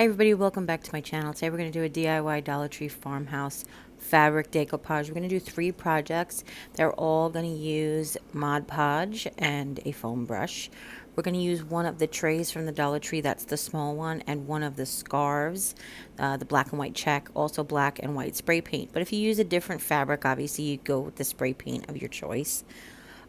Hi everybody, welcome back to my channel. Today we're going to do a DIY Dollar Tree farmhouse fabric decoupage. We're going to do 3 projects. They're all going to use Mod Podge and a foam brush. We're going to use one of the trays from the Dollar Tree, that's the small one, and one of the scarves, the black and white check, also black and white spray paint. But if you use a different fabric, obviously you go with the spray paint of your choice.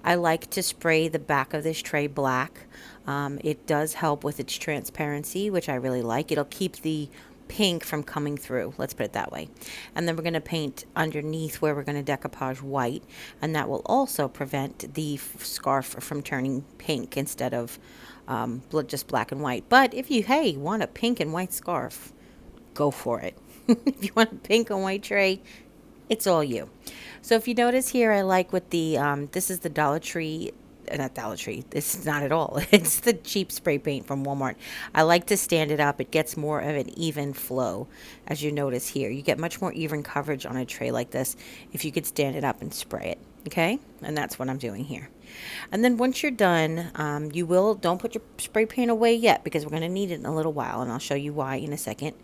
I like to spray the back of this tray black. It does help with its transparency, which I really like. It'll keep the pink from coming through, let's put it that way. And then we're going to paint underneath where we're going to decoupage white, and that will also prevent the scarf from turning pink instead of just black and white. But if you, hey, want a pink and white scarf, go for it. If you want a pink and white tray, it's all you. So if you notice here, I like with the, this is the Dollar Tree, not Dollar Tree, this is not at all. It's the cheap spray paint from Walmart. I like to stand it up. It gets more of an even flow, as you notice here. You get much more even coverage on a tray like this if you could stand it up and spray it. Okay, and that's what I'm doing here. And then once you're done, don't put your spray paint away yet because we're going to need it in a little while, and I'll show you why in a second.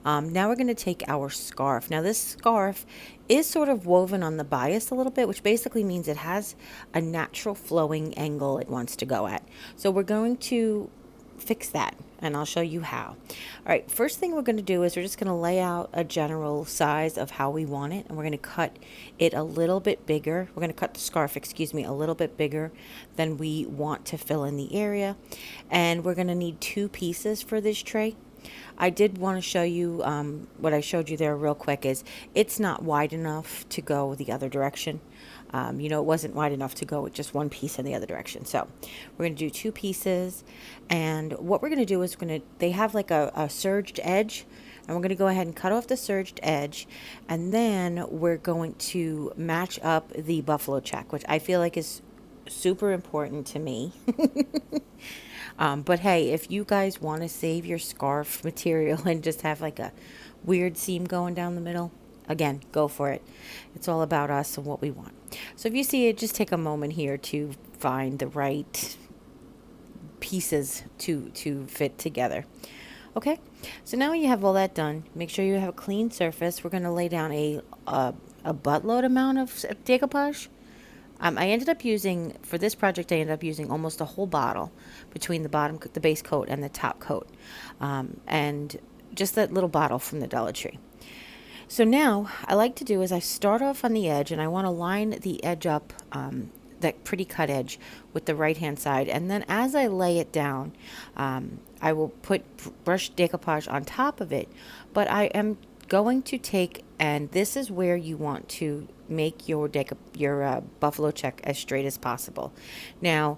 Now we're going to take our scarf. Now this scarf is sort of woven on the bias a little bit, which basically means it has a natural flowing angle it wants to go at. So we're going to fix that, and I'll show you how. All right, first thing we're going to do is we're just going to lay out a general size of how we want it, and we're going to cut it a little bit bigger. We're going to cut the scarf, excuse me, a little bit bigger than we want to fill in the area. And we're going to need 2 pieces for this tray. I did want to show you what I showed you there real quick is it's not wide enough to go the other direction. You know, it wasn't wide enough to go with just one piece in the other direction. So we're going to do 2 pieces. And what we're going to do is they have like a serged edge. And we're going to go ahead and cut off the serged edge. And then we're going to match up the buffalo check, which I feel like is super important to me. But hey, if you guys want to save your scarf material and just have like a weird seam going down the middle, again, go for it. It's all about us and what we want. So if you see it, just take a moment here to find the right pieces to fit together. Okay, so now you have all that done, make sure you have a clean surface. We're going to lay down a buttload amount of decoupage. I ended up using, for this project, I ended up using almost a whole bottle between the base coat and the top coat. And just that little bottle from the Dollar Tree. So now, I like to do is I start off on the edge, and I want to line the edge up, that pretty cut edge, with the right hand side. And then as I lay it down, I will put brush decoupage on top of it. But I am going to take, and this is where you want to make your buffalo check as straight as possible. Now,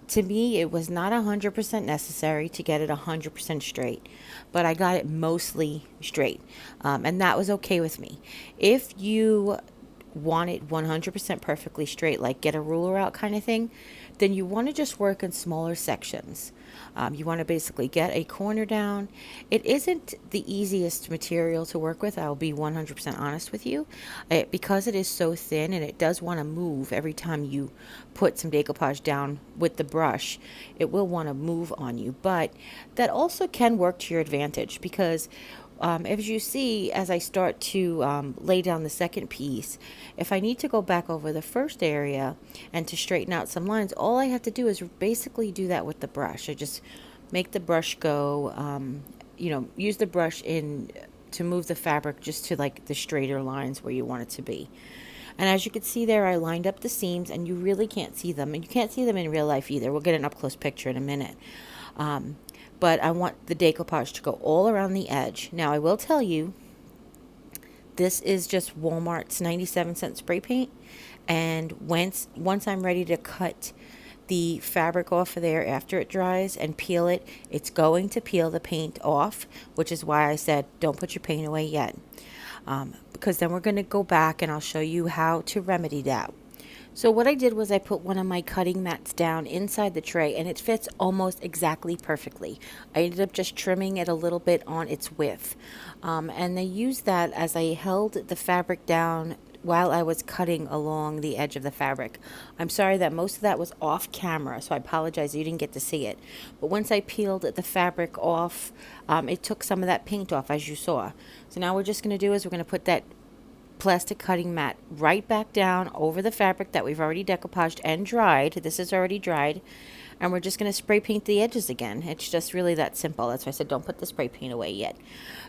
to me, it was not 100% necessary to get it 100% straight, but I got it mostly straight, and that was okay with me. If you want it 100% perfectly straight, like get a ruler out kind of thing, then you want to just work in smaller sections. You want to basically get a corner down. It isn't the easiest material to work with, I'll be 100% honest with you, because it is so thin and it does want to move every time you put some decoupage down with the brush. It will want to move on you, but that also can work to your advantage because as you see, as I start to lay down the second piece, if I need to go back over the first area and to straighten out some lines, all I have to do is basically do that with the brush. I just make the brush go, use the brush to move the fabric just to like the straighter lines where you want it to be. And as you can see there, I lined up the seams, and you really can't see them. And you can't see them in real life either. We'll get an up-close picture in a minute. But I want the decoupage to go all around the edge. Now, I will tell you, this is just Walmart's 97-cent spray paint. And once I'm ready to cut the fabric off of there after it dries and peel it, it's going to peel the paint off, which is why I said don't put your paint away yet. Because then we're going to go back and I'll show you how to remedy that. So what I did was I put one of my cutting mats down inside the tray, and it fits almost exactly perfectly. I ended up just trimming it a little bit on its width. And I used that as I held the fabric down while I was cutting along the edge of the fabric. I'm sorry that most of that was off camera, so I apologize you didn't get to see it. But once I peeled the fabric off, it took some of that paint off, as you saw. So now we're just going to do is we're going to put that plastic cutting mat right back down over the fabric that we've already decoupaged and dried. This is already dried. And we're just going to spray paint the edges again. It's just really that simple. That's why I said don't put the spray paint away yet.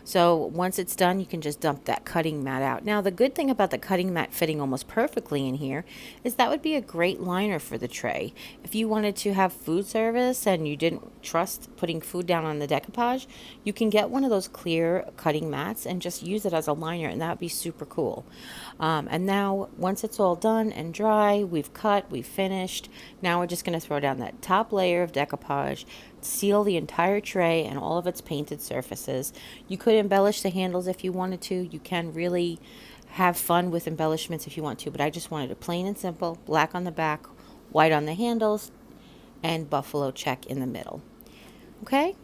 So once it's done, you can just dump that cutting mat out. Now, the good thing about the cutting mat fitting almost perfectly in here is that would be a great liner for the tray. If you wanted to have food service and you didn't trust putting food down on the decoupage, you can get one of those clear cutting mats and just use it as a liner, and that would be super cool. And now, once it's all done and dry, we've cut, we've finished. Now we're just going to throw down that top layer of decoupage, seal the entire tray and all of its painted surfaces. You could embellish the handles if you wanted to. You can really have fun with embellishments if you want to, but I just wanted it plain and simple, black on the back, white on the handles, and buffalo check in the middle. Okay?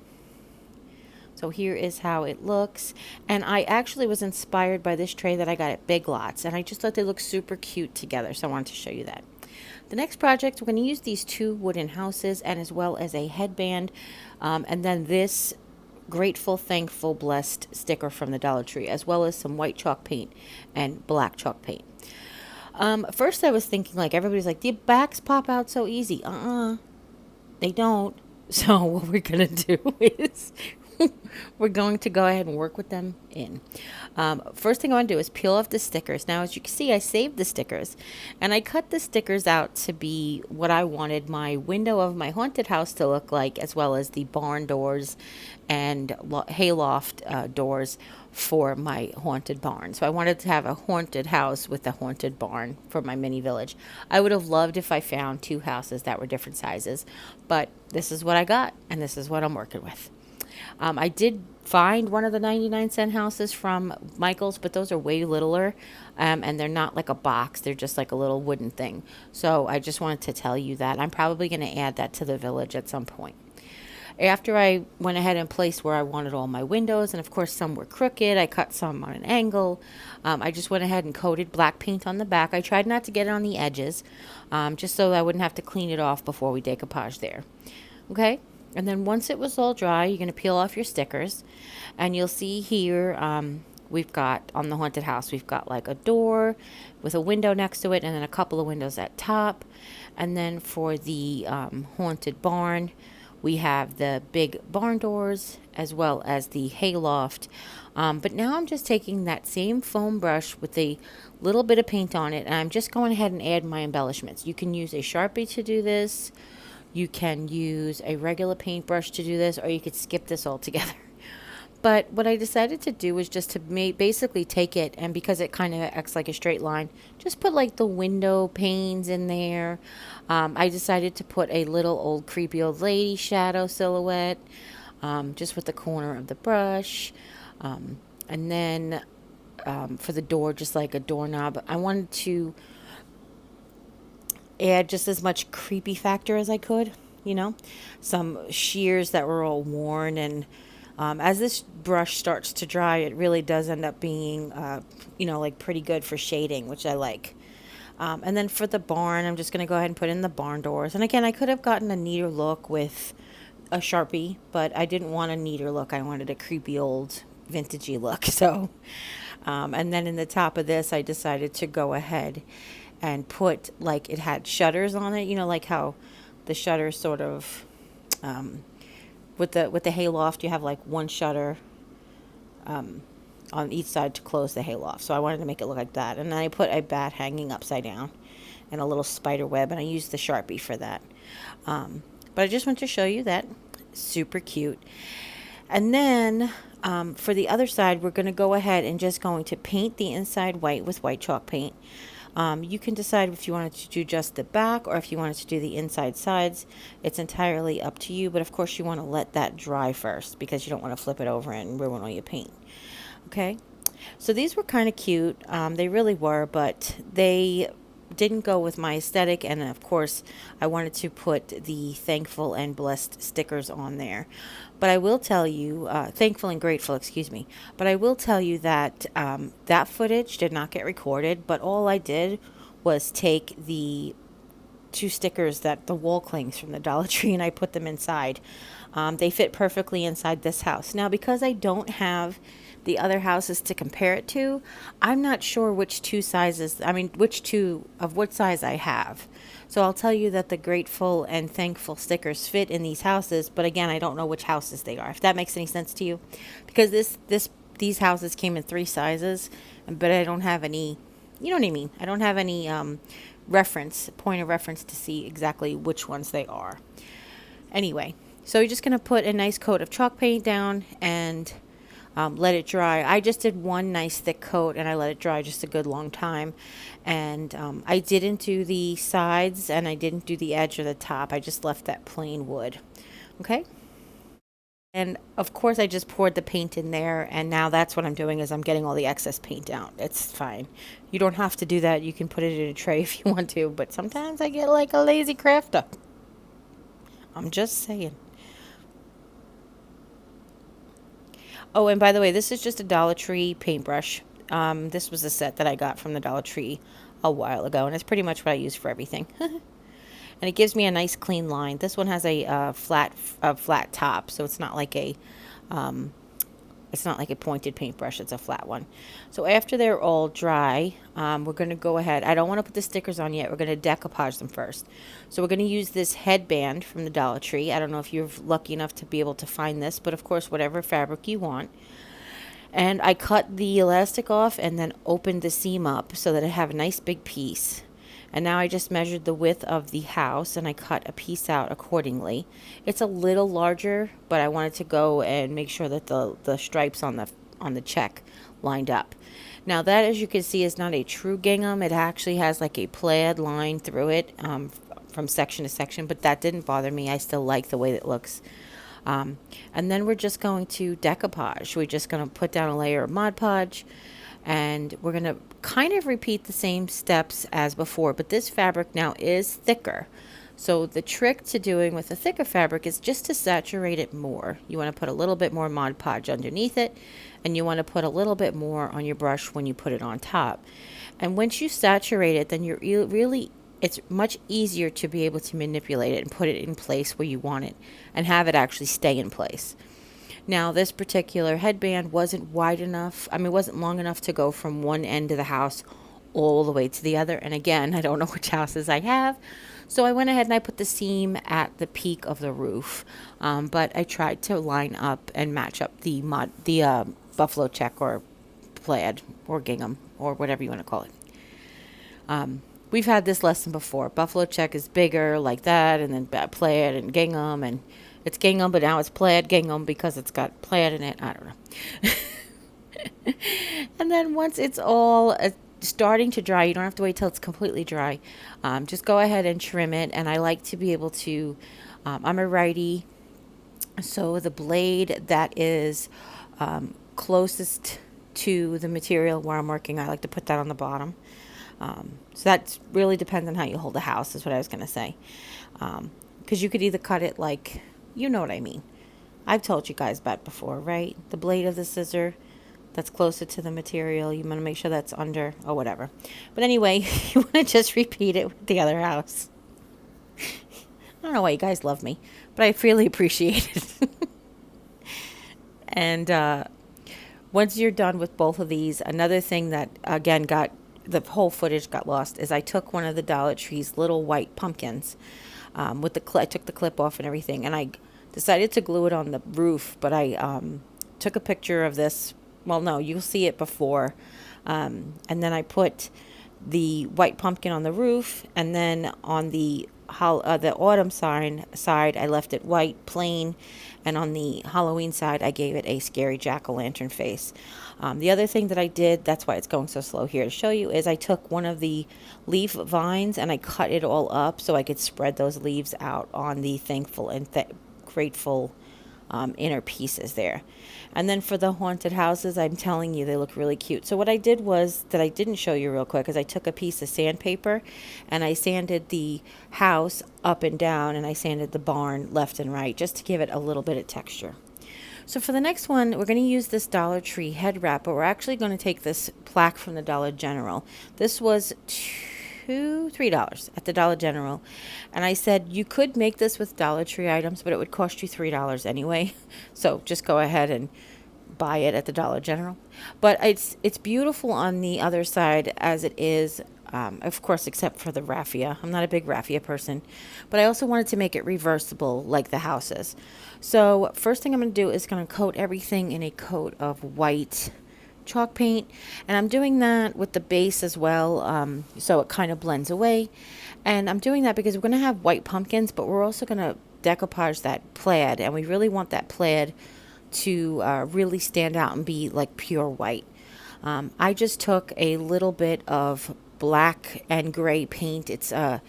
So here is how it looks. And I actually was inspired by this tray that I got at Big Lots, and I just thought they looked super cute together, so I wanted to show you that. The next project, we're going to use these 2 wooden houses and as well as a headband, and then this Grateful, Thankful, Blessed sticker from the Dollar Tree, as well as some white chalk paint and black chalk paint. First I was thinking, like, everybody's like, the backs pop out so easy. They don't. So what we're going to do is we're going to go ahead and work with them in. First thing I want to do is peel off the stickers. Now, as you can see, I saved the stickers, and I cut the stickers out to be what I wanted my window of my haunted house to look like, as well as the barn doors and hayloft doors for my haunted barn. So I wanted to have a haunted house with a haunted barn for my mini village. I would have loved if I found 2 houses that were different sizes, but this is what I got, and this is what I'm working with. I did find one of the 99-cent houses from Michael's, but those are way littler, and they're not like a box. They're just like a little wooden thing. So I just wanted to tell you that. I'm probably going to add that to the village at some point. After I went ahead and placed where I wanted all my windows, and of course some were crooked, I cut some on an angle. I just went ahead and coated black paint on the back. I tried not to get it on the edges, just so I wouldn't have to clean it off before we decoupage there. Okay? And then once it was all dry, you're going to peel off your stickers. And you'll see here, we've got, on the haunted house, we've got like a door with a window next to it, and then a couple of windows at top. And then for the haunted barn, we have the big barn doors as well as the hayloft. But now I'm just taking that same foam brush with a little bit of paint on it, and I'm just going ahead and add my embellishments. You can use a Sharpie to do this. You can use a regular paintbrush to do this, or you could skip this altogether. But what I decided to do was just to basically take it, and because it kind of acts like a straight line, just put like the window panes in there. I decided to put a little old creepy old lady shadow silhouette, just with the corner of the brush. And then for the door, just like a doorknob, I wanted to add just as much creepy factor as I could, you know, some shears that were all worn, and as this brush starts to dry, it really does end up being, you know, like pretty good for shading, which I like. And then for the barn, I'm just going to go ahead and put in the barn doors. And again, I could have gotten a neater look with a Sharpie, but I didn't want a neater look. I wanted a creepy old vintagey look. So, and then in the top of this, I decided to go ahead and put, like, it had shutters on it, you know, like how the shutters sort of, with the hayloft, you have like one shutter on each side to close the hayloft. So I wanted to make it look like that. And then I put a bat hanging upside down and a little spider web, and I used the Sharpie for that. But I just want to show you that. Super cute. And then for the other side, we're going to go ahead and just going to paint the inside white with white chalk paint. You can decide if you wanted to do just the back or if you wanted to do the inside sides. It's entirely up to you, but of course you want to let that dry first because you don't want to flip it over and ruin all your paint. Okay, so these were kind of cute. They really were, but they didn't go with my aesthetic, and of course I wanted to put the thankful and blessed stickers on there. But I will tell you, thankful and grateful, excuse me. But I will tell you that that footage did not get recorded, but all I did was take the two stickers, that the wall clings from the Dollar Tree, and I put them inside. They fit perfectly inside this house. Now, because I don't have the other houses to compare it to, I'm not sure which two sizes, which two of what size I have. So I'll tell you that the grateful and thankful stickers fit in these houses, but again, I don't know which houses they are, if that makes any sense to you. Because these houses came in 3 sizes, but I don't have any, you know what I mean? I don't have any point of reference to see exactly which ones they are. Anyway, so you're just going to put a nice coat of chalk paint down and let it dry. I just did one nice thick coat and I let it dry just a good long time. And I didn't do the sides and I didn't do the edge or the top. I just left that plain wood. Okay. And of course I just poured the paint in there, and now that's what I'm doing is I'm getting all the excess paint out. It's fine. You don't have to do that. You can put it in a tray if you want to, but sometimes I get like a lazy crafter. I'm just saying. Oh, and by the way, this is just a Dollar Tree paintbrush. This was a set that I got from the Dollar Tree a while ago, and it's pretty much what I use for everything. And it gives me a nice clean line. This one has a flat top, so it's not like a pointed paintbrush. It's a flat one. So after they're all dry, we're going to go ahead. I don't want to put the stickers on yet. We're going to decoupage them first. So we're going to use this headband from the Dollar Tree. I don't know if you're lucky enough to be able to find this, but of course, whatever fabric you want. And I cut the elastic off and then opened the seam up so that I have a nice big piece. And now I just measured the width of the house and I cut a piece out accordingly. It's a little larger, but I wanted to go and make sure that the stripes on the check lined up. Now that, as you can see, is not a true gingham. It actually has like a plaid line through it from section to section, but that didn't bother me. I still like the way it looks. And then we're just going to decoupage. We're just going to put down a layer of Mod Podge, and we're going to kind of repeat the same steps as before, but this fabric now is thicker. So the trick to doing with a thicker fabric is just to saturate it more. You want to put a little bit more Mod Podge underneath it, and you want to put a little bit more on your brush when you put it on top. And once you saturate it, then it's much easier to be able to manipulate it and put it in place where you want it and have it actually stay in place. Now, this particular headband wasn't wide enough. Wasn't long enough to go from one end of the house all the way to the other. And again, I don't know which houses I have. So I went ahead and I put the seam at the peak of the roof. But I tried to line up and match up the buffalo check or plaid or gingham or whatever you want to call it. We've had this lesson before. Buffalo check is bigger like that, and then plaid and gingham, and it's gingham, but now it's plaid gingham because it's got plaid in it. I don't know. And then once it's all starting to dry, you don't have to wait till it's completely dry. Just go ahead and trim it. And I like to be able to, I'm a righty, so the blade that is closest to the material where I'm working, I like to put that on the bottom. So that really depends on how you hold the house, is what I was going to say. Because you could either cut it like, you know what I mean. I've told you guys about before, right? The blade of the scissor that's closer to the material, you want to make sure that's under, or whatever. But anyway, you want to just repeat it with the other house. I don't know why you guys love me, but I really appreciate it. And once you're done with both of these, another thing that, again, the whole footage got lost is I took one of the Dollar Tree's little white pumpkins with I took the clip off and everything, and I decided to glue it on the roof, but I took a picture of this. Well, no, you'll see it before. And then I put the white pumpkin on the roof, and then on the autumn side, I left it white, plain, and on the Halloween side, I gave it a scary jack-o'-lantern face. The other thing that I did, that's why it's going so slow here to show you, is I took one of the leaf vines and I cut it all up so I could spread those leaves out on the thankful and grateful inner pieces there. And then for the haunted houses, I'm telling you, they look really cute. So what I did was, that I didn't show you real quick, is I took a piece of sandpaper and I sanded the house up and down, and I sanded the barn left and right just to give it a little bit of texture. So for the next one, we're going to use this Dollar Tree head wrap, but we're actually going to take this plaque from the Dollar General. This was $3 at the Dollar General. And I said, you could make this with Dollar Tree items, but it would cost you $3 anyway. So just go ahead and buy it at the Dollar General. But it's beautiful on the other side as it is, of course, except for the raffia. I'm not a big raffia person, but I also wanted to make it reversible like the houses. So first thing I'm going to do is going to coat everything in a coat of white chalk paint, and I'm doing that with the base as well, so it kind of blends away. And I'm doing that because we're going to have white pumpkins, but we're also going to decoupage that plaid, and we really want that plaid to really stand out and be like pure white. I just took a little bit of black and gray paint. It's a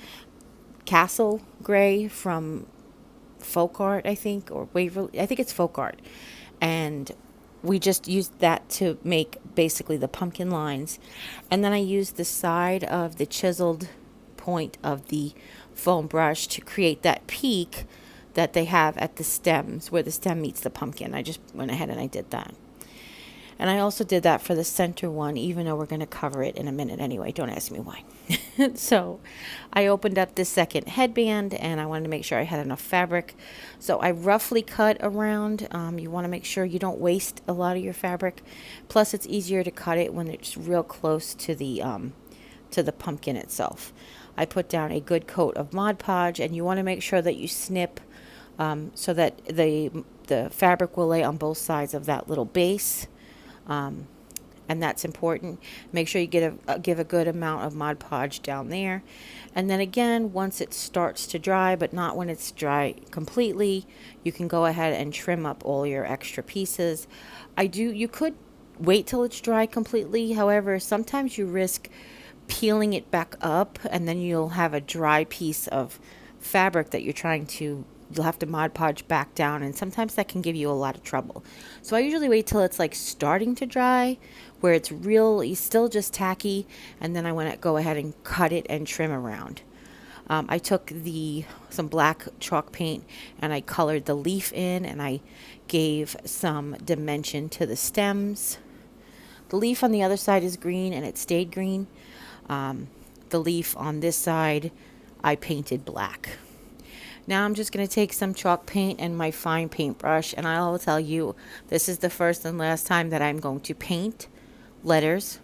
Castle Gray from Folk Art, I think, or Waverly. I think it's Folk Art. And we just used that to make basically the pumpkin lines. And then I used the side of the chiseled point of the foam brush to create that peak that they have at the stems, where the stem meets the pumpkin. I just went ahead and I did that. And I also did that for the center one, even though we're going to cover it in a minute anyway. Don't ask me why. So I opened up this second headband, and I wanted to make sure I had enough fabric. So I roughly cut around. You want to make sure you don't waste a lot of your fabric. Plus, it's easier to cut it when it's real close to the pumpkin itself. I put down a good coat of Mod Podge, and you want to make sure that you snip so that the fabric will lay on both sides of that little base. And that's important. Make sure you give a good amount of Mod Podge down there. And then again, once it starts to dry, but not when it's dry completely, you can go ahead and trim up all your extra pieces. You could wait till it's dry completely. However, sometimes you risk peeling it back up, and then you'll have a dry piece of fabric that you'll have to Mod Podge back down, and sometimes that can give you a lot of trouble. So I usually wait till it's like starting to dry, where it's still just tacky, and then I want to go ahead and cut it and trim around. I took some black chalk paint, and I colored the leaf in, and I gave some dimension to the stems. The leaf on the other side is green, and it stayed green. The leaf on this side, I painted black. Now I'm just going to take some chalk paint and my fine paintbrush, and I'll tell you, this is the first and last time that I'm going to paint letters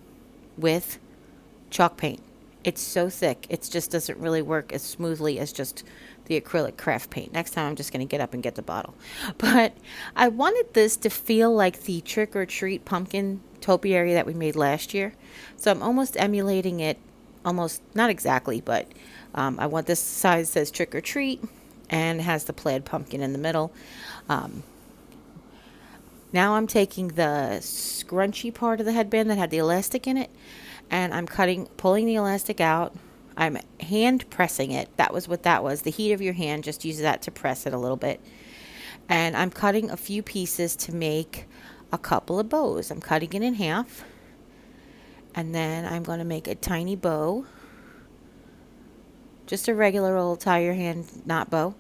with chalk paint. It's so thick, it just doesn't really work as smoothly as just the acrylic craft paint. Next time I'm just going to get up and get the bottle. But I wanted this to feel like the trick or treat pumpkin topiary that we made last year. So I'm almost emulating it, almost, not exactly, but I want this size says trick or treat and has the plaid pumpkin in the middle. Now I'm taking the scrunchy part of the headband that had the elastic in it, and I'm pulling the elastic out. I'm hand pressing it. That was what that was. The heat of your hand, just use that to press it a little bit. And I'm cutting a few pieces to make a couple of bows. I'm cutting it in half, and then I'm going to make a tiny bow. Just a regular old tie your hand knot bow.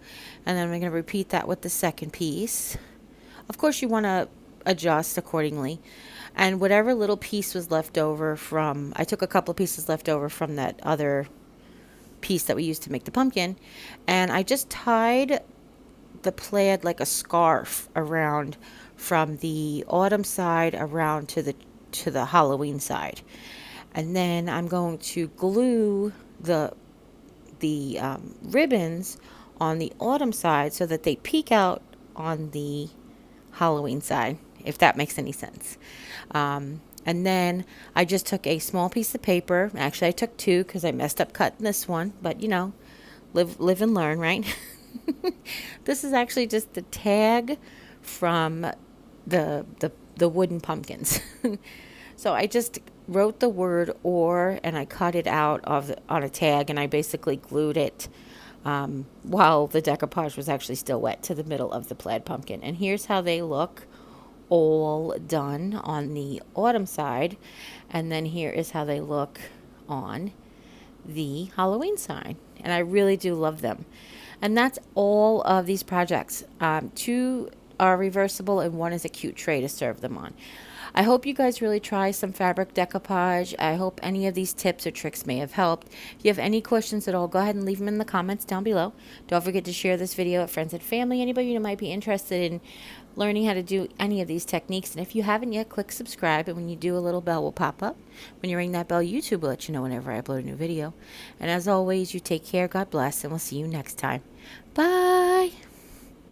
And then I'm going to repeat that with the second piece. Of course, you want to adjust accordingly. And whatever little piece was left over I took a couple of pieces left over from that other piece that we used to make the pumpkin. And I just tied the plaid like a scarf around from the autumn side around to the Halloween side. And then I'm going to glue the ribbons on the autumn side so that they peek out on the Halloween side, if that makes any sense. And then I just took a small piece of paper. Actually, I took two because I messed up cutting this one, but live and learn, right? This is actually just the tag from the wooden pumpkins. So I just wrote the word "or" and I cut it out on a tag, and I basically glued it while the decoupage was actually still wet to the middle of the plaid pumpkin. And here's how they look all done on the autumn side. And then here is how they look on the Halloween side. And I really do love them. And that's all of these projects. Two are reversible and one is a cute tray to serve them on. I hope you guys really try some fabric decoupage. I hope any of these tips or tricks may have helped. If you have any questions at all, go ahead and leave them in the comments down below. Don't forget to share this video with friends and family, anybody who might be interested in learning how to do any of these techniques. And if you haven't yet, click subscribe, and when you do, a little bell will pop up. When you ring that bell, YouTube will let you know whenever I upload a new video. And as always, you take care, God bless, and we'll see you next time. Bye!